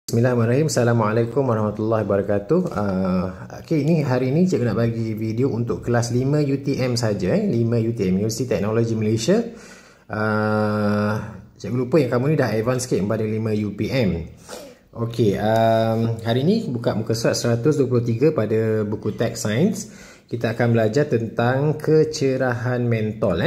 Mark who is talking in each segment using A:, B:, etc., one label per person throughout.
A: Bismillahirrahmanirrahim. Assalamualaikum warahmatullahi wabarakatuh. Hari ini cikgu nak bagi video untuk kelas 5 UTM saja, 5 UTM University Technology Malaysia. Cikgu lupa yang kamu ni dah advance sikit pada 5 UPM. Hari ini buka muka surat 123 pada buku Tech Science. Kita akan belajar tentang kecerahan mentol.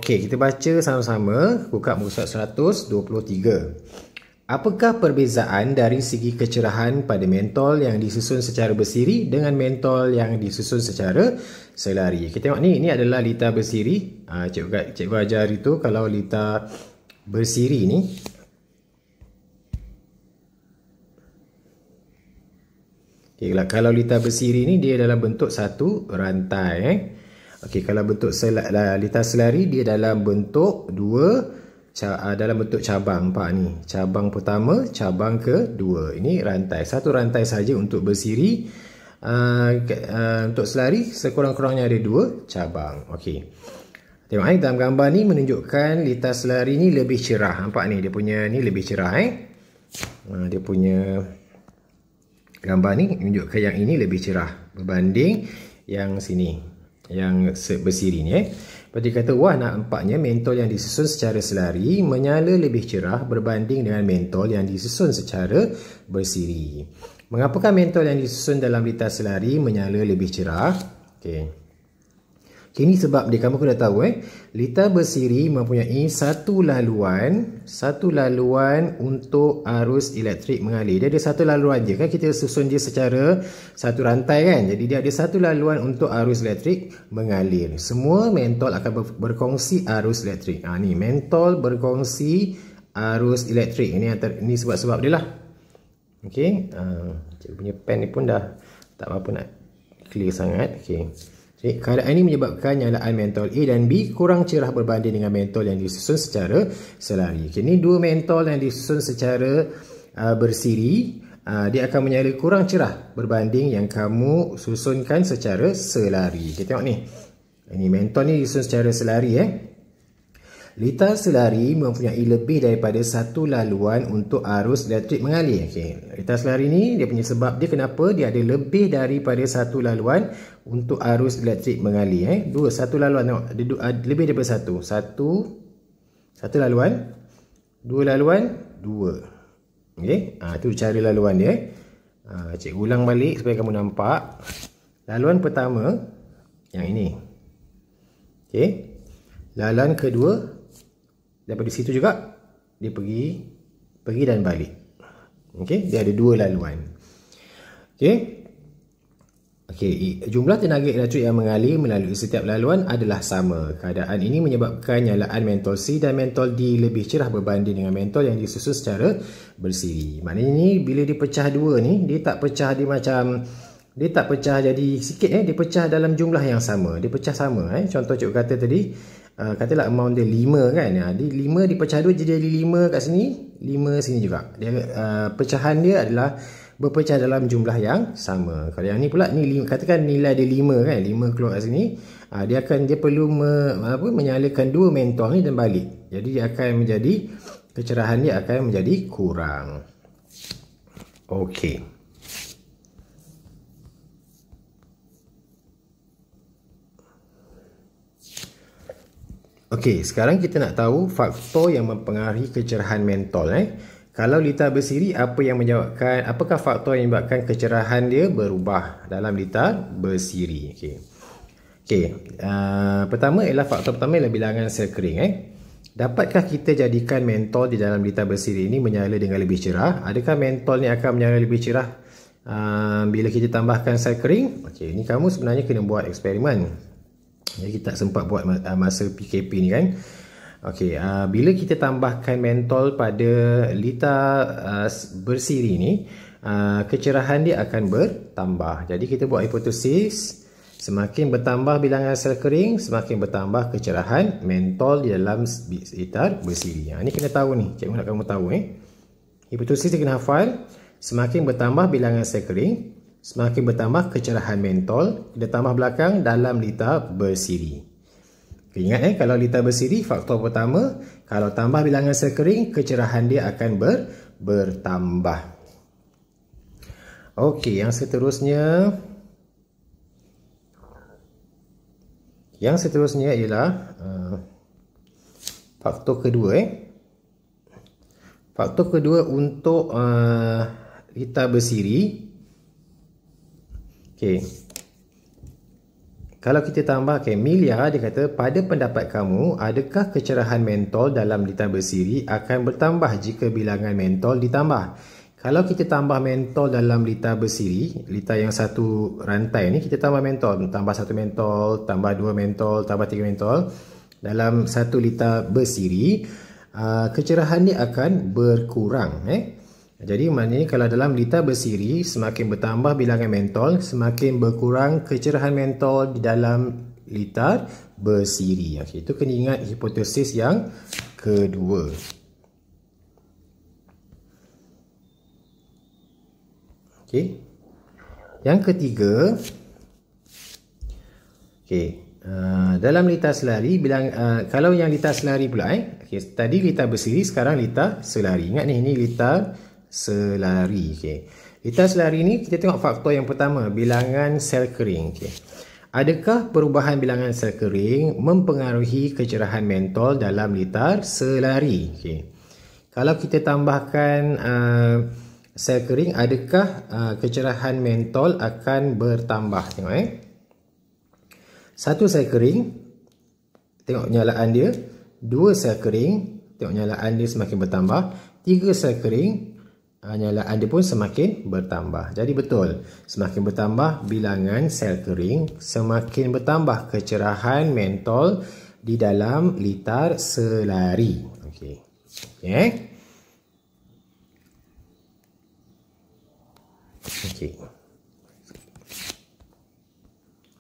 A: Kita baca sama-sama. Buka muka surat 123. Apakah perbezaan dari segi kecerahan pada mentol yang disusun secara bersiri dengan mentol yang disusun secara selari? Kita tengok ni, ini adalah lita bersiri. Cikgu ajar itu kalau lita bersiri ni. Kalau lita bersiri ni dia dalam bentuk satu rantai. Kalau bentuk lita selari dia dalam bentuk dalam bentuk cabang. Nampak ni, cabang pertama, cabang kedua. Ini rantai, satu rantai saja untuk bersiri. Untuk selari sekurang-kurangnya ada dua cabang. Tengok dalam gambar ni menunjukkan lita selari ni lebih cerah. Nampak ni, dia punya ni lebih cerah. Dia punya gambar ni menunjukkan yang ini lebih cerah berbanding yang sini, yang bersiri ni. Seperti kata, wah, nampaknya mentol yang disusun secara selari menyala lebih cerah berbanding dengan mentol yang disusun secara bersiri. Mengapakah mentol yang disusun dalam lita selari menyala lebih cerah? Ini sebab dia, kamu kena tahu lita bersiri mempunyai satu laluan untuk arus elektrik mengalir. Dia ada satu laluan je kan, kita susun dia secara satu rantai kan. Jadi dia ada satu laluan untuk arus elektrik mengalir. Semua mentol akan berkongsi arus elektrik. Ni mentol berkongsi arus elektrik. Ini sebab-sebab dia lah. Cikgu punya pen ni pun dah tak apa nak clear sangat. Keadaan ini menyebabkan nyalaan mentol A dan B kurang cerah berbanding dengan mentol yang disusun secara selari. Ini dua mentol yang disusun secara bersiri, dia akan menyala kurang cerah berbanding yang kamu susunkan secara selari. Kita tengok ni. Ini mentol ni disusun secara selari. Lita selari mempunyai lebih daripada satu laluan untuk arus elektrik mengalir. Lita selari ni dia punya sebab dia kenapa dia ada lebih daripada satu laluan untuk arus elektrik mengalir. Satu laluan, tengok, lebih daripada satu. Satu laluan, dua laluan, dua. Itu cara laluan dia. Cikgu ulang balik supaya kamu nampak. Laluan pertama yang ini. Laluan kedua daripada situ juga dia pergi dan balik. Dia ada dua laluan. Jumlah tenaga elektrik yang mengalir melalui setiap laluan adalah sama. Keadaan ini menyebabkan nyalaan mentol C dan mentol D lebih cerah berbanding dengan mentol yang disusun secara bersiri. Maknanya ni bila dipecah dua ni, dia tak pecah jadi sikit. Dia pecah dalam jumlah yang sama. Dia pecah sama. Contoh cikgu kata tadi, katalah amount dia 5 kan. Dia 5 dipecah 2 jadi 5 kat sini, 5 sini juga. Dia pecahan dia adalah berpecah dalam jumlah yang sama. Kalau yang ni pula ni 5, katakan nilai dia 5 kan, 5 keluar kat sini, dia perlu menyalakan dua mentol ni dan balik. Jadi dia akan menjadi, kecerahan dia akan menjadi kurang. Sekarang kita nak tahu faktor yang mempengaruhi kecerahan mentol. Kalau lita bersiri, apakah faktor yang menyebabkan kecerahan dia berubah dalam lita bersiri? Faktor pertama ialah bilangan sel kering. Dapatkah kita jadikan mentol di dalam lita bersiri ini menyala dengan lebih cerah? Adakah mentol ni akan menyala lebih cerah bila kita tambahkan sel kering? Ini kamu sebenarnya kena buat eksperimen. Kita tak sempat buat masa PKP ni kan. Bila kita tambahkan mentol pada lita bersiri ni, kecerahan dia akan bertambah. Jadi kita buat hipotesis, semakin bertambah bilangan sel kering, semakin bertambah kecerahan mentol di dalam lita bersiri. Ini kena tahu ni, cikgu nak kamu tahu. Hipotesis dia kena hafal. Semakin bertambah bilangan sel kering, semakin bertambah kecerahan mentol, kita tambah belakang dalam lita bersiri. Ingat kalau lita bersiri, faktor pertama, kalau tambah bilangan sel kering, kecerahan dia akan bertambah. Okey, yang seterusnya ialah faktor kedua. Faktor kedua untuk litar bersiri. Okey. Kalau kita tambah, Milia dia kata, pada pendapat kamu, adakah kecerahan mentol dalam litar bersiri akan bertambah jika bilangan mentol ditambah? Kalau kita tambah mentol dalam litar bersiri, litar yang satu rantai ni, kita tambah mentol, tambah satu mentol, tambah dua mentol, tambah tiga mentol dalam satu litar bersiri, kecerahan dia akan berkurang. Jadi maknanya kalau dalam litar bersiri, semakin bertambah bilangan mentol, semakin berkurang kecerahan mentol di dalam litar bersiri. Itu kena ingat hipotesis yang kedua. Yang ketiga, dalam litar selari, kalau yang litar selari pula, tadi litar bersiri, sekarang litar selari. Ingat ni, ini litar selari. Litar selari ni kita tengok faktor yang pertama, bilangan sel kering. Adakah perubahan bilangan sel kering mempengaruhi kecerahan mentol dalam litar selari? Kalau kita tambahkan sel kering, adakah kecerahan mentol akan bertambah? Tengok satu sel kering, tengok nyalaan dia. Dua sel kering, tengok nyalaan dia semakin bertambah. Tiga sel kering, nyalaan dia pun semakin bertambah. Jadi betul, semakin bertambah bilangan sel kering, semakin bertambah kecerahan mentol di dalam litar selari. Okey.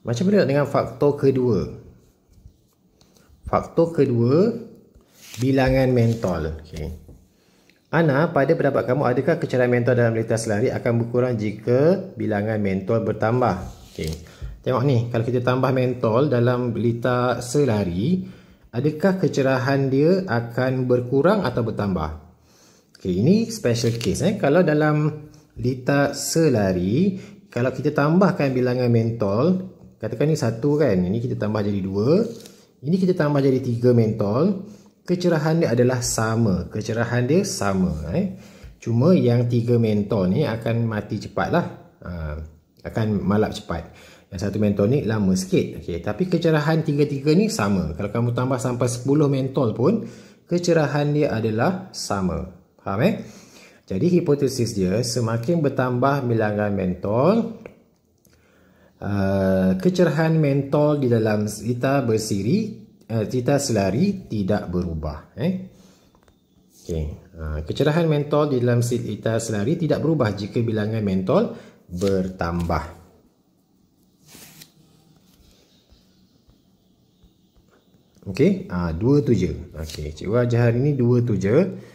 A: Macam mana dengan faktor kedua? Faktor kedua, bilangan mentol. Ana, pada pendapat kamu, adakah kecerahan mentol dalam litar selari akan berkurang jika bilangan mentol bertambah? Tengok ni, kalau kita tambah mentol dalam litar selari, adakah kecerahan dia akan berkurang atau bertambah? Ini special case. Kalau dalam litar selari, kalau kita tambahkan bilangan mentol, katakan ni satu kan, ini kita tambah jadi 2, ini kita tambah jadi 3 mentol, kecerahan dia adalah sama. Kecerahan dia sama. Cuma yang 3 mentol ni akan mati cepat lah. Akan malap cepat. Yang satu mentol ni lama sikit. Tapi kecerahan 3-3 ni sama. Kalau kamu tambah sampai 10 mentol pun, kecerahan dia adalah sama. Faham Jadi hipotesis dia, semakin bertambah bilangan mentol, kecerahan mentol di dalam litar bersiri, litar selari tidak berubah. Kecerahan mentol di dalam litar selari tidak berubah jika bilangan mentol bertambah. Dua tu je. Cikgu ajar hari ni dua tu je.